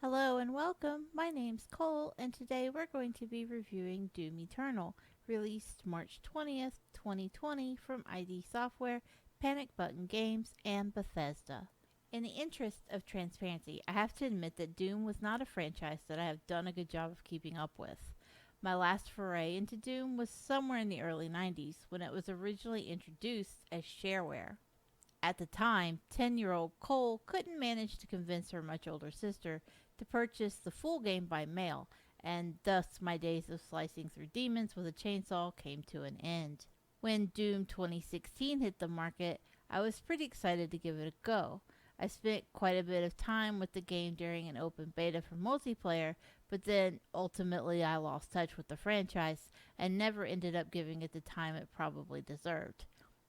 Hello and welcome. My name's Cole, and today we're going to be reviewing Doom Eternal, released March 20th, 2020 from ID Software, Panic Button Games, and Bethesda. In the interest of transparency, I have to admit that Doom was not a franchise that I have done a good job of keeping up with. My last foray into Doom was somewhere in the early 90s when it was originally introduced as shareware. At the time, 10-year-old Cole couldn't manage to convince her much older sister to purchase the full game by mail, and thus my days of slicing through demons with a chainsaw came to an end. When Doom 2016 hit the market, I was pretty excited to give it a go. I spent quite a bit of time with the game during an open beta for multiplayer, but then ultimately I lost touch with the franchise and never ended up giving it the time it probably deserved.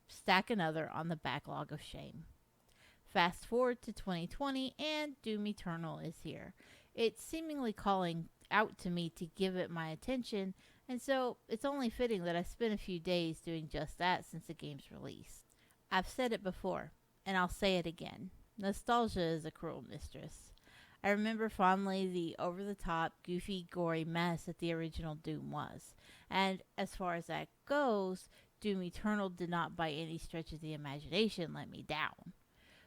Stack another on the backlog of shame. Fast forward to 2020 and Doom Eternal is here. It's seemingly calling out to me to give it my attention, and so it's only fitting that I spent a few days doing just that since the game's release. I've said it before, and I'll say it again. Nostalgia is a cruel mistress. I remember fondly the over-the-top, goofy, gory mess that the original Doom was, and as far as that goes, Doom Eternal did not by any stretch of the imagination let me down.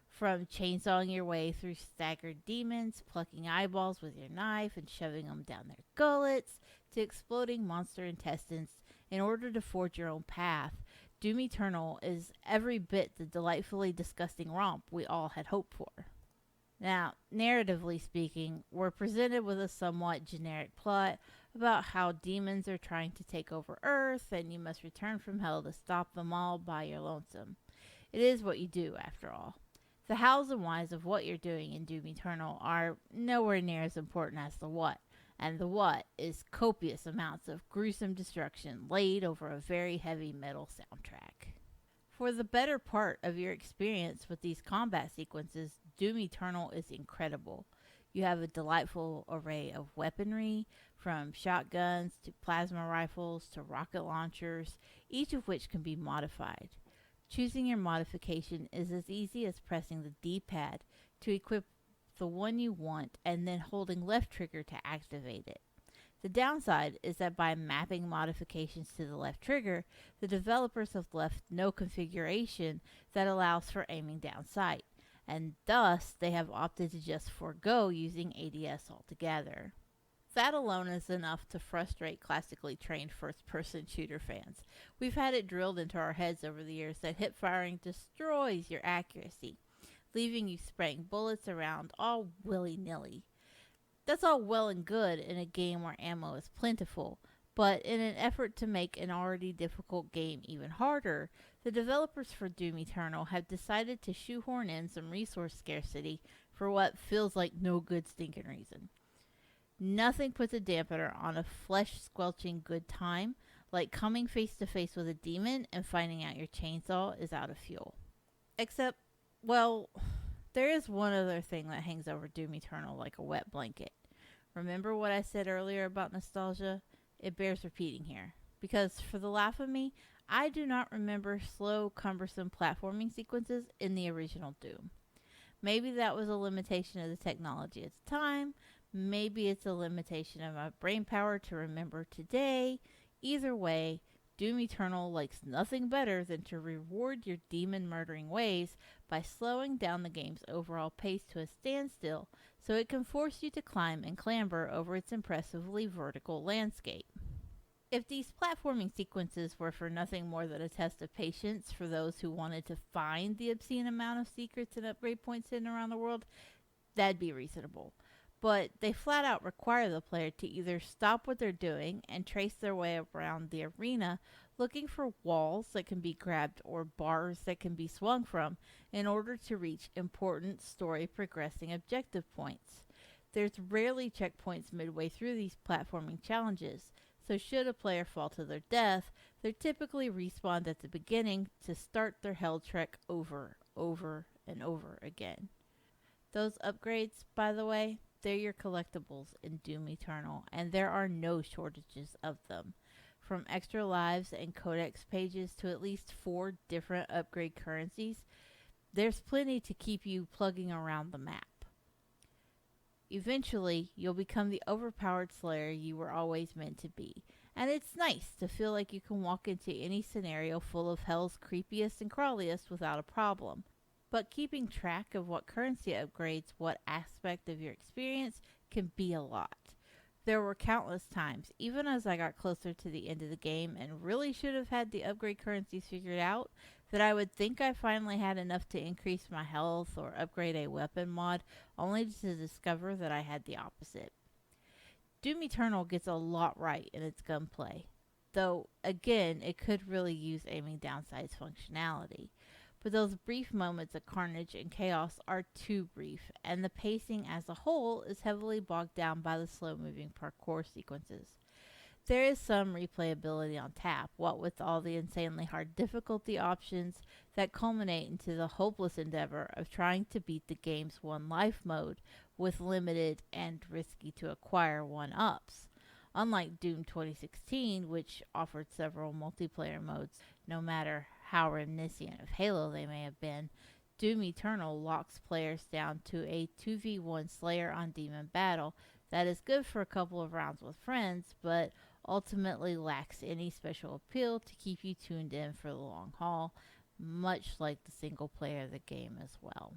From chainsawing your way through staggered demons, plucking eyeballs with your knife and shoving them down their gullets, to exploding monster intestines in order to forge your own path, Doom Eternal is every bit the delightfully disgusting romp we all had hoped for. Now, narratively speaking, we're presented with a somewhat generic plot about how demons are trying to take over Earth and you must return from hell to stop them all by your lonesome. It is what you do, after all. The hows and whys of what you're doing in Doom Eternal are nowhere near as important as the what, and the what is copious amounts of gruesome destruction laid over a very heavy metal soundtrack. For the better part of your experience with these combat sequences, Doom Eternal is incredible. You have a delightful array of weaponry, from shotguns to plasma rifles to rocket launchers, each of which can be modified. Choosing your modification is as easy as pressing the D-pad to equip the one you want and then holding left trigger to activate it. The downside is that by mapping modifications to the left trigger, the developers have left no configuration that allows for aiming down sight, and thus they have opted to just forego using ADS altogether. That alone is enough to frustrate classically trained first-person shooter fans. We've had it drilled into our heads over the years that hip firing destroys your accuracy, leaving you spraying bullets around all willy-nilly. That's all well and good in a game where ammo is plentiful, but in an effort to make an already difficult game even harder, the developers for Doom Eternal have decided to shoehorn in some resource scarcity for what feels like no good stinking reason. Nothing puts a dampener on a flesh-squelching good time like coming face to face with a demon and finding out your chainsaw is out of fuel. Except, well, there is one other thing that hangs over Doom Eternal like a wet blanket. Remember what I said earlier about nostalgia? It bears repeating here. Because for the life of me, I do not remember slow, cumbersome platforming sequences in the original Doom. Maybe that was a limitation of the technology at the time. Maybe it's a limitation of my brain power to remember today. Either way, Doom Eternal likes nothing better than to reward your demon-murdering ways by slowing down the game's overall pace to a standstill so it can force you to climb and clamber over its impressively vertical landscape. If these platforming sequences were for nothing more than a test of patience for those who wanted to find the obscene amount of secrets and upgrade points hidden around the world, that'd be reasonable. But they flat out require the player to either stop what they're doing and trace their way around the arena looking for walls that can be grabbed or bars that can be swung from in order to reach important story progressing objective points. There's rarely checkpoints midway through these platforming challenges, so should a player fall to their death, they're typically respawned at the beginning to start their hell trek over and over again. Those upgrades, by the way, they're your collectibles in Doom Eternal, and there are no shortages of them. from extra lives and codex pages to at least 4 different upgrade currencies, there's plenty to keep you plugging around the map. Eventually, you'll become the overpowered slayer you were always meant to be, and it's nice to feel like you can walk into any scenario full of hell's creepiest and crawliest without a problem. But keeping track of what currency upgrades what aspect of your experience can be a lot. There were countless times, even as I got closer to the end of the game and really should have had the upgrade currencies figured out, that I would think I finally had enough to increase my health or upgrade a weapon mod, only to discover that I had the opposite. Doom Eternal gets a lot right in its gunplay, though again it could really use aiming down sights functionality. But those brief moments of carnage and chaos are too brief, and the pacing as a whole is heavily bogged down by the slow moving parkour sequences. There is some replayability on tap, what with all the insanely hard difficulty options that culminate into the hopeless endeavor of trying to beat the game's one life mode with limited and risky to acquire one ups. Unlike Doom 2016, which offered several multiplayer modes, no matter how reminiscent of Halo they may have been, Doom Eternal locks players down to a 2v1 Slayer on Demon battle that is good for a couple of rounds with friends, but ultimately lacks any special appeal to keep you tuned in for the long haul, much like the single player of the game as well.